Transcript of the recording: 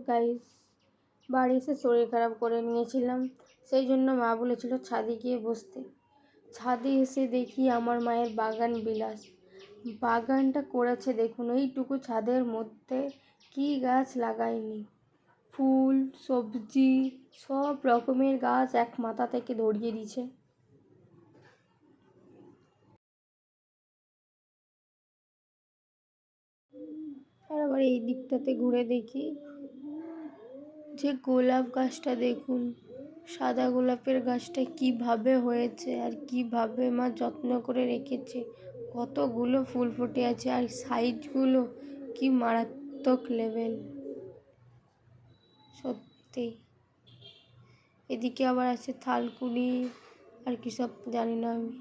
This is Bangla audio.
গাইস, বাড়ি এসে শরীর খারাপ করে নিয়েছিলাম, সেই জন্য মা বলেছিল ছাদে গিয়ে বসতে। ছাদে এসে দেখি আমার মায়ের বাগান বিলাস। বাগানটা করেছে দেখুন, এইটুকু ছাদের মধ্যে কি গাছ লাগায়নি। ফুল, সবজি, সব রকমের গাছ এক মাথা থেকে ধরিয়ে দিয়েছে। আর আবার এই দিকটাতে ঘুরে দেখি যে গোলাপ গাছটা দেখুন, সাদা গোলাপের গাছটা কিভাবে হয়েছে আর কিভাবে মা যত্ন করে রেখেছে। কতগুলো ফুল ফুটে আছে আর সাইজগুলো কি মারাত্মক লেভেল, সত্যি। এদিকে আবার আছে থালকুনি আর কি সব জানি না আমি।